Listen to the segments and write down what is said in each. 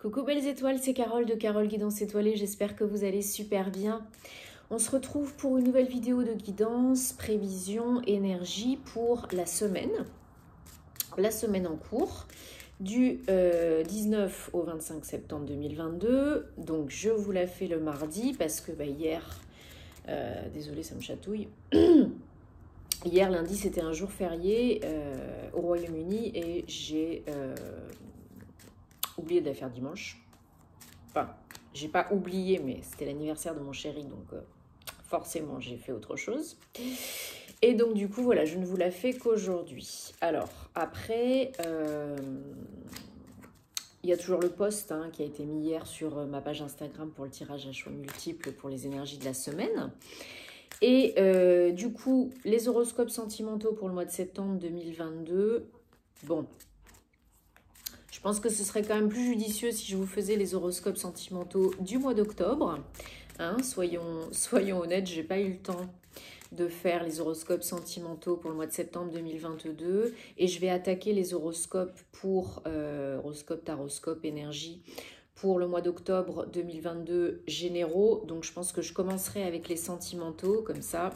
Coucou belles étoiles, c'est Carole de Carole Guidance Étoilée, j'espère que vous allez super bien. On se retrouve pour une nouvelle vidéo de guidance, prévision, énergie pour la semaine en cours, du 19 au 25 septembre 2022. Donc je vous la fais le mardi parce que hier, désolée ça me chatouille, hier lundi c'était un jour férié au Royaume-Uni et j'ai oublié de la faire dimanche. Enfin, j'ai pas oublié, mais c'était l'anniversaire de mon chéri, donc forcément j'ai fait autre chose. Et donc du coup, voilà, je ne vous la fais qu'aujourd'hui. Alors, après, il y a toujours le post qui a été mis hier sur ma page Instagram pour le tirage à choix multiples pour les énergies de la semaine. Et du coup, les horoscopes sentimentaux pour le mois de septembre 2022, bon... Je pense que ce serait quand même plus judicieux si je vous faisais les horoscopes sentimentaux du mois d'octobre. Soyons honnêtes, je n'ai pas eu le temps de faire les horoscopes sentimentaux pour le mois de septembre 2022. Et je vais attaquer les horoscopes pour horoscope, taroscope, énergie pour le mois d'octobre 2022 généraux. Donc je pense que je commencerai avec les sentimentaux, comme ça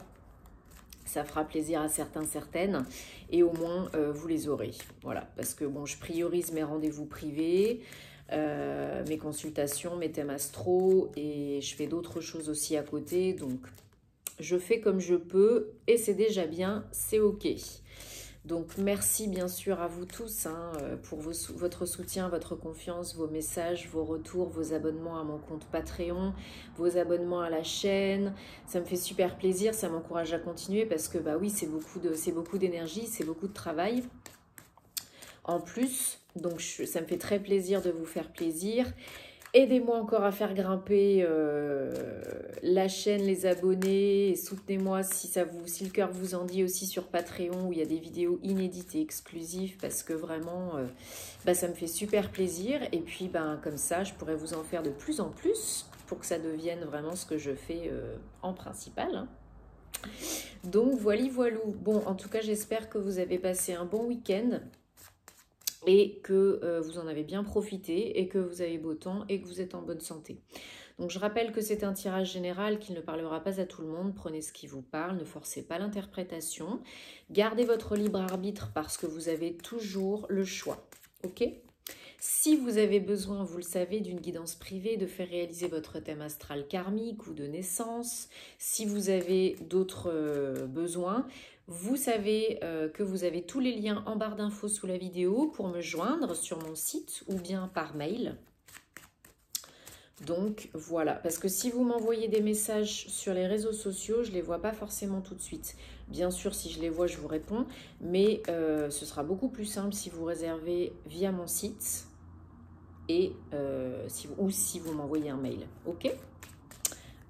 fera plaisir à certains, certaines, et au moins vous les aurez. Voilà, parce que bon, je priorise mes rendez-vous privés, mes consultations, mes thèmes astro, et je fais d'autres choses aussi à côté, donc je fais comme je peux, et c'est déjà bien, c'est ok. Donc merci bien sûr à vous tous pour votre soutien, votre confiance, vos messages, vos retours, vos abonnements à mon compte Patreon, vos abonnements à la chaîne. Ça me fait super plaisir, ça m'encourage à continuer parce que bah oui, c'est beaucoup d'énergie, c'est beaucoup de travail. En plus, donc ça me fait très plaisir de vous faire plaisir. Aidez-moi encore à faire grimper la chaîne, les abonnés, et soutenez-moi si le cœur vous en dit aussi sur Patreon où il y a des vidéos inédites et exclusives parce que vraiment ça me fait super plaisir et puis comme ça je pourrais vous en faire de plus en plus pour que ça devienne vraiment ce que je fais en principal. Donc voilou. Bon, en tout cas j'espère que vous avez passé un bon week-end et que vous en avez bien profité et que vous avez beau temps et que vous êtes en bonne santé. Donc je rappelle que c'est un tirage général qui ne parlera pas à tout le monde. Prenez ce qui vous parle, ne forcez pas l'interprétation. Gardez votre libre arbitre parce que vous avez toujours le choix. Ok ? Si vous avez besoin, vous le savez, d'une guidance privée, de faire réaliser votre thème astral karmique ou de naissance, si vous avez d'autres besoins, vous savez que vous avez tous les liens en barre d'infos sous la vidéo pour me joindre sur mon site ou bien par mail. Donc voilà, parce que si vous m'envoyez des messages sur les réseaux sociaux, je ne les vois pas forcément tout de suite. Bien sûr, si je les vois, je vous réponds, mais ce sera beaucoup plus simple si vous réservez via mon site et si vous m'envoyez un mail. Ok ?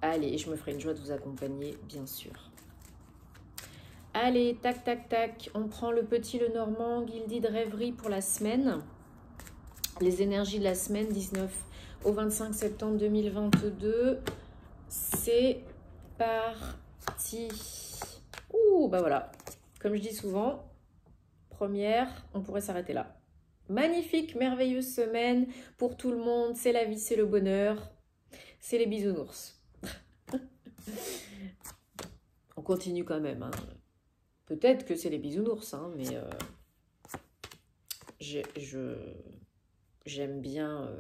Allez, je me ferai une joie de vous accompagner, bien sûr. Allez, tac, tac, tac, on prend le petit Lenormand, Guildie de rêverie pour la semaine. Les énergies de la semaine, 19 au 25 septembre 2022. C'est parti. Ouh, bah voilà. Comme je dis souvent, première, on pourrait s'arrêter là. Magnifique, merveilleuse semaine pour tout le monde. C'est la vie, c'est le bonheur. C'est les bisounours. On continue quand même. Peut-être que c'est les bisounours, mais j'aime bien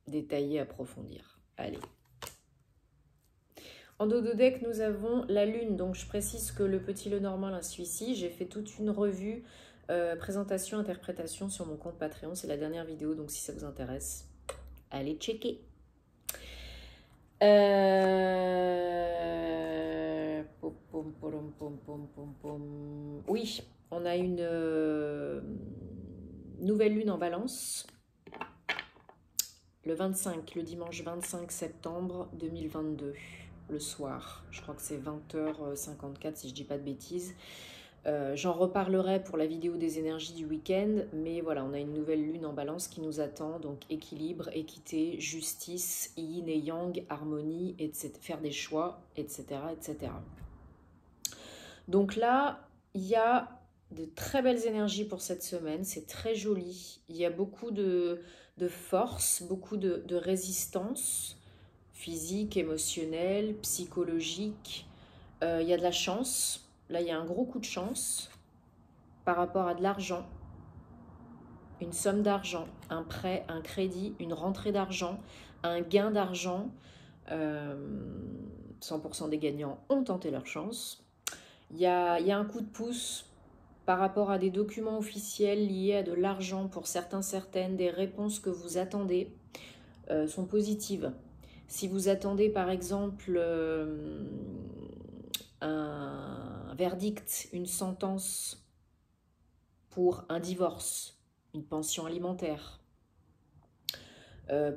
détailler, approfondir. Allez. En dos de deck, nous avons la lune. Donc, je précise que le petit Lenormand, là, celui-ci, j'ai fait toute une revue, présentation, interprétation sur mon compte Patreon. C'est la dernière vidéo, donc si ça vous intéresse, allez checker. Oui, on a une nouvelle lune en Balance. Le dimanche 25 septembre 2022, le soir. Je crois que c'est 20h54 si je ne dis pas de bêtises. J'en reparlerai pour la vidéo des énergies du week-end, mais voilà, on a une nouvelle lune en Balance qui nous attend, donc équilibre, équité, justice, yin et yang, harmonie, etc., faire des choix, etc., etc. Donc là, il y a de très belles énergies pour cette semaine, c'est très joli, il y a beaucoup de de force, beaucoup de résistance physique, émotionnelle, psychologique. Il y a de la chance. Là, il y a un gros coup de chance par rapport à de l'argent. Une somme d'argent, un prêt, un crédit, une rentrée d'argent, un gain d'argent. 100% des gagnants ont tenté leur chance. Il y a un coup de pouce par rapport à des documents officiels liés à de l'argent pour certains, certaines. Des réponses que vous attendez sont positives. Si vous attendez par exemple un verdict, une sentence pour un divorce, une pension alimentaire,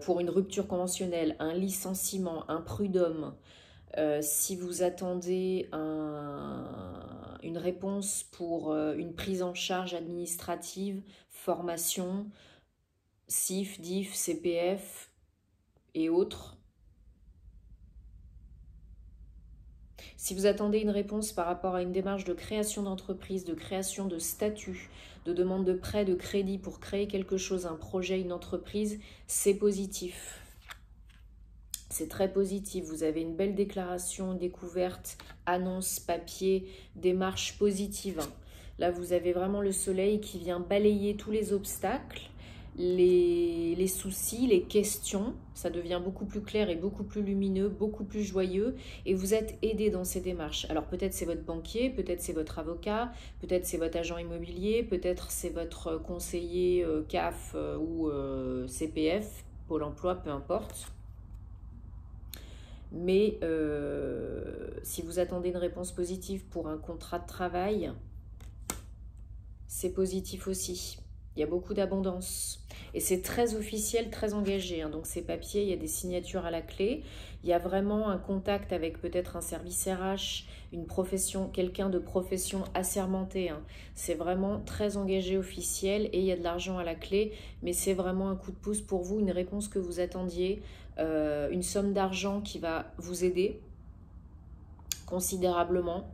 pour une rupture conventionnelle, un licenciement, un prud'homme, si vous attendez une réponse pour une prise en charge administrative, formation, CIF, DIF, CPF et autres. Si vous attendez une réponse par rapport à une démarche de création d'entreprise, de création de statut, de demande de prêt, de crédit pour créer quelque chose, un projet, une entreprise, c'est positif. C'est très positif. Vous avez une belle déclaration, découverte, annonce, papier, démarche positive. Là, vous avez vraiment le soleil qui vient balayer tous les obstacles, les soucis, les questions. Ça devient beaucoup plus clair et beaucoup plus lumineux, beaucoup plus joyeux. Et vous êtes aidé dans ces démarches. Alors peut-être c'est votre banquier, peut-être c'est votre avocat, peut-être c'est votre agent immobilier, peut-être c'est votre conseiller CAF ou CPF, Pôle emploi, peu importe. Mais si vous attendez une réponse positive pour un contrat de travail, c'est positif aussi. Il y a beaucoup d'abondance. Et c'est très officiel, très engagé. Hein. Donc ces papiers, il y a des signatures à la clé. Il y a vraiment un contact avec peut-être un service RH, une profession, quelqu'un de profession assermenté. Hein. C'est vraiment très engagé, officiel. Et il y a de l'argent à la clé. Mais c'est vraiment un coup de pouce pour vous, une réponse que vous attendiez. Une somme d'argent qui va vous aider considérablement.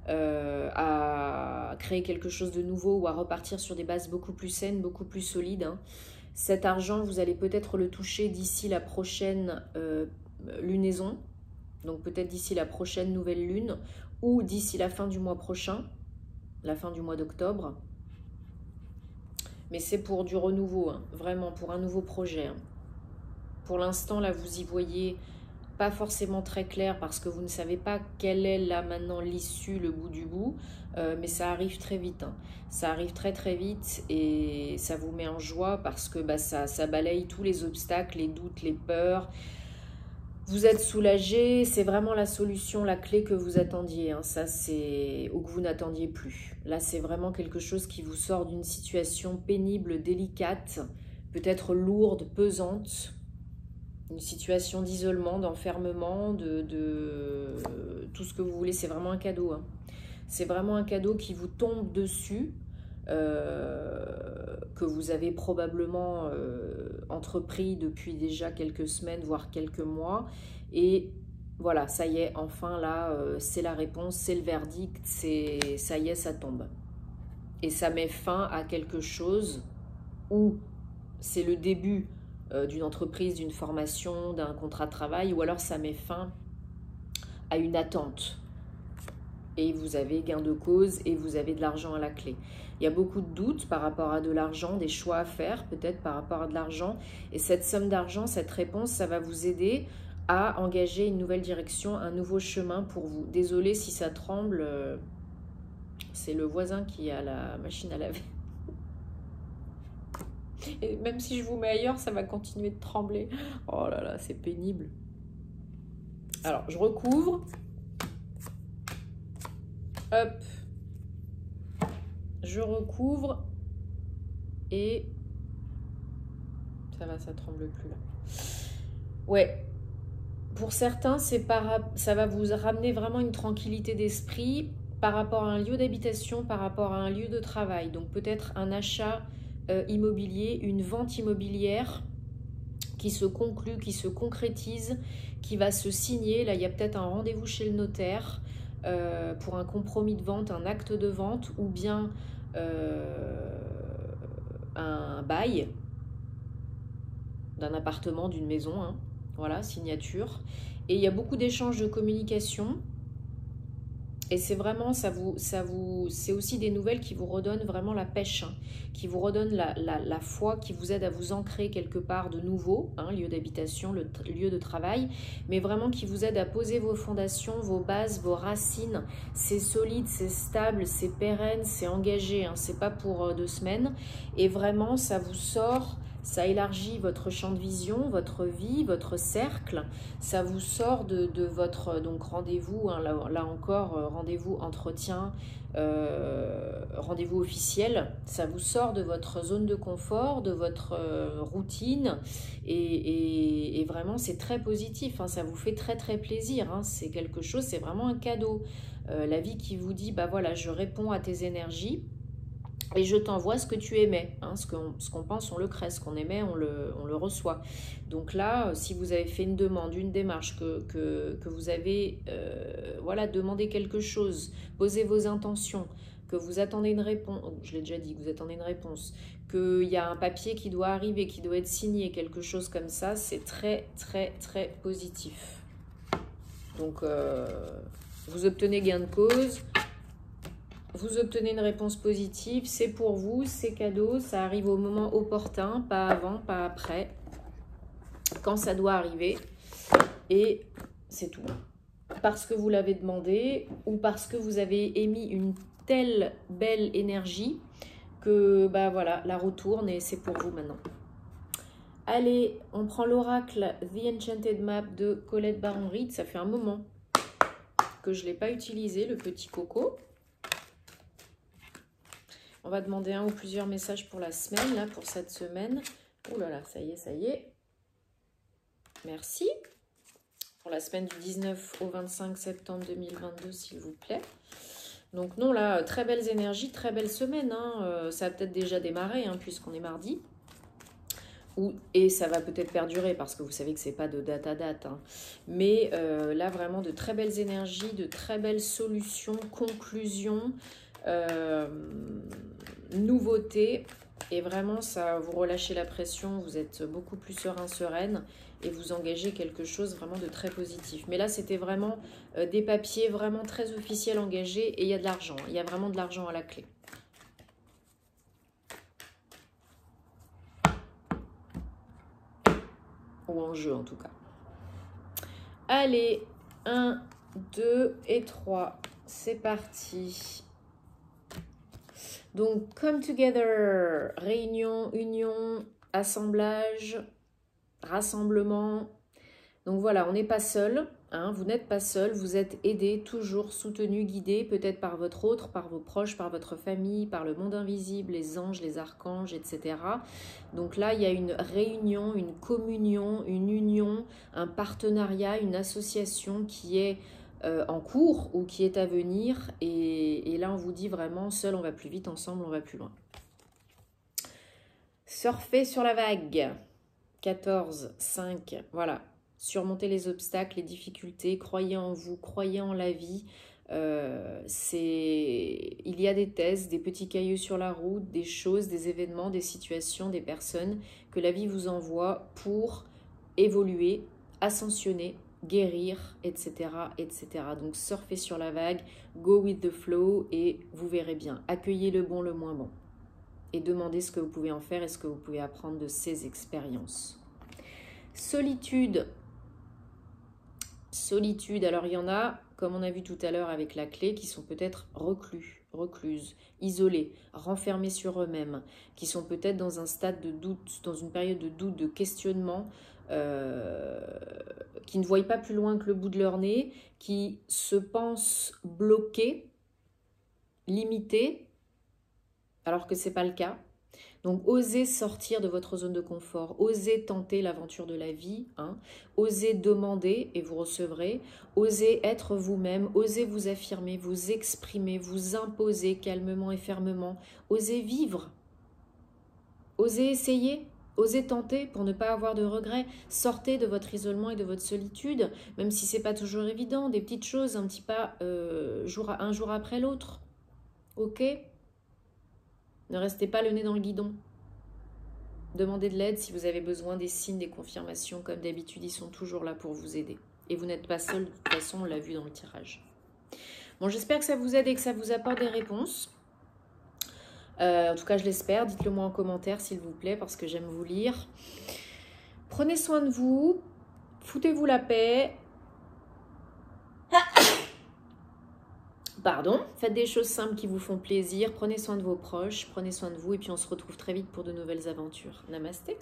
À créer quelque chose de nouveau ou à repartir sur des bases beaucoup plus saines, beaucoup plus solides. Hein. Cet argent, vous allez peut-être le toucher d'ici la prochaine lunaison, donc peut-être d'ici la prochaine nouvelle lune, ou d'ici la fin du mois prochain, la fin du mois d'octobre. Mais c'est pour du renouveau, hein, vraiment, pour un nouveau projet. Hein. Pour l'instant, là, vous y voyez pas forcément très clair parce que vous ne savez pas quelle est là maintenant l'issue, le bout du bout, mais ça arrive très vite. Hein. Ça arrive très très vite et ça vous met en joie parce que ça balaye tous les obstacles, les doutes, les peurs. Vous êtes soulagé, c'est vraiment la solution, la clé que vous attendiez. Hein. Ça, c'est ou que vous n'attendiez plus. Là, c'est vraiment quelque chose qui vous sort d'une situation pénible, délicate, peut-être lourde, pesante. Une situation d'isolement, d'enfermement, de tout ce que vous voulez. C'est vraiment un cadeau. Hein. C'est vraiment un cadeau qui vous tombe dessus, que vous avez probablement entrepris depuis déjà quelques semaines, voire quelques mois. Et voilà, ça y est, enfin là, c'est la réponse, c'est le verdict, ça y est, ça tombe. Et ça met fin à quelque chose où c'est le début d'une entreprise, d'une formation, d'un contrat de travail, ou alors ça met fin à une attente. Et vous avez gain de cause et vous avez de l'argent à la clé. Il y a beaucoup de doutes par rapport à de l'argent, des choix à faire peut-être par rapport à de l'argent. Et cette somme d'argent, cette réponse, ça va vous aider à engager une nouvelle direction, un nouveau chemin pour vous. Désolée si ça tremble, c'est le voisin qui a la machine à laver. Et même si je vous mets ailleurs, ça va continuer de trembler. Oh là là, c'est pénible. Alors, je recouvre. Hop. Je recouvre. Et ça va, ça tremble plus là. Ouais. Pour certains, ça va vous ramener vraiment une tranquillité d'esprit par rapport à un lieu d'habitation, par rapport à un lieu de travail. Donc peut-être un achat immobilier, une vente immobilière qui se conclut, qui se concrétise, qui va se signer. Là, il y a peut-être un rendez-vous chez le notaire pour un compromis de vente, un acte de vente ou bien un bail. d'un appartement, d'une maison, hein. Voilà, signature. Et il y a beaucoup d'échanges de communication. Et c'est vraiment, c'est aussi des nouvelles qui vous redonnent vraiment la pêche, hein, qui vous redonnent la foi, qui vous aident à vous ancrer quelque part de nouveau, hein, lieu d'habitation, lieu de travail, mais vraiment qui vous aident à poser vos fondations, vos bases, vos racines. C'est solide, c'est stable, c'est pérenne, c'est engagé, hein, c'est pas pour 2 semaines. Et vraiment, ça vous sort... Ça élargit votre champ de vision, votre vie, votre cercle. Ça vous sort de votre rendez-vous, hein, là encore, rendez-vous entretien, rendez-vous officiel. Ça vous sort de votre zone de confort, de votre routine. Et vraiment, c'est très positif, hein, ça vous fait très très plaisir. Hein, c'est quelque chose, c'est vraiment un cadeau. La vie qui vous dit, bah voilà, je réponds à tes énergies. Et je t'envoie ce que tu aimais, hein, ce qu'on pense, on le crée, ce qu'on aimait, on le reçoit. Donc là, si vous avez fait une demande, une démarche, que vous avez voilà, demandé quelque chose, posez vos intentions, que vous attendez une réponse, je l'ai déjà dit, que vous attendez une réponse, qu'il y a un papier qui doit arriver, qui doit être signé, quelque chose comme ça, c'est très, très, très positif. Donc, vous obtenez gain de cause. Vous obtenez une réponse positive, c'est pour vous, c'est cadeau, ça arrive au moment opportun, pas avant, pas après, quand ça doit arriver, et c'est tout. Parce que vous l'avez demandé, ou parce que vous avez émis une telle belle énergie, que bah voilà, la roue tourne et c'est pour vous maintenant. Allez, on prend l'oracle The Enchanted Map de Colette Baron-Reid, ça fait un moment que je ne l'ai pas utilisé, le petit coco. On va demander un ou plusieurs messages pour la semaine, là, pour cette semaine. Oh là là, ça y est, ça y est. Merci. Pour la semaine du 19 au 25 septembre 2022, s'il vous plaît. Donc non, là, très belles énergies, très belle semaine. Hein. Ça a peut-être déjà démarré, hein, puisqu'on est mardi. Et ça va peut-être perdurer, parce que vous savez que ce n'est pas de date à date. Hein. Mais là, vraiment, de très belles énergies, de très belles solutions, conclusions. Nouveauté, et vraiment ça vous relâchez la pression, vous êtes beaucoup plus serein, sereine et vous engagez quelque chose vraiment de très positif. Mais là c'était vraiment des papiers vraiment très officiels engagés et il y a de l'argent, il y a vraiment de l'argent à la clé. Ou en jeu en tout cas. Allez, 1, 2 et 3, c'est parti. Donc, come together, réunion, union, assemblage, rassemblement. Donc voilà, on n'est pas seul, hein, vous n'êtes pas seul, vous êtes aidé, toujours soutenu, guidé, peut-être par votre autre, par vos proches, par votre famille, par le monde invisible, les anges, les archanges, etc. Donc là, il y a une réunion, une communion, une union, un partenariat, une association qui est en cours ou qui est à venir. Et là, on vous dit vraiment, seul, on va plus vite, ensemble, on va plus loin. Surfer sur la vague. 14, 5, voilà. Surmonter les obstacles, les difficultés, croyez en vous, croyez en la vie. Il y a des tests, des petits cailloux sur la route, des choses, des événements, des situations, des personnes que la vie vous envoie pour évoluer, ascensionner, guérir, etc., etc. Donc surfez sur la vague, go with the flow et vous verrez bien. Accueillez le bon, le moins bon. Et demandez ce que vous pouvez en faire et ce que vous pouvez apprendre de ces expériences. Solitude. Solitude, alors il y en a, comme on a vu tout à l'heure avec la clé, qui sont peut-être recluses, isolés, renfermés sur eux-mêmes, qui sont peut-être dans un stade de doute, dans une période de doute, de questionnement, qui ne voient pas plus loin que le bout de leur nez, qui se pensent bloqués, limités, alors que ce n'est pas le cas. Donc, osez sortir de votre zone de confort, osez tenter l'aventure de la vie, hein. Osez demander et vous recevrez, osez être vous-même, osez vous affirmer, vous exprimer, vous imposer calmement et fermement, osez vivre, osez essayer, osez tenter pour ne pas avoir de regrets. Sortez de votre isolement et de votre solitude, même si ce n'est pas toujours évident, des petites choses, un petit pas un jour après l'autre, ok ? Ne restez pas le nez dans le guidon. Demandez de l'aide si vous avez besoin des signes, des confirmations. Comme d'habitude, ils sont toujours là pour vous aider. Et vous n'êtes pas seul, de toute façon, on l'a vu dans le tirage. Bon, j'espère que ça vous aide et que ça vous apporte des réponses. En tout cas, je l'espère. Dites-le moi en commentaire, s'il vous plaît, parce que j'aime vous lire. Prenez soin de vous. Foutez-vous la paix. Pardon. Faites des choses simples qui vous font plaisir. Prenez soin de vos proches. Prenez soin de vous. Et puis, on se retrouve très vite pour de nouvelles aventures. Namasté.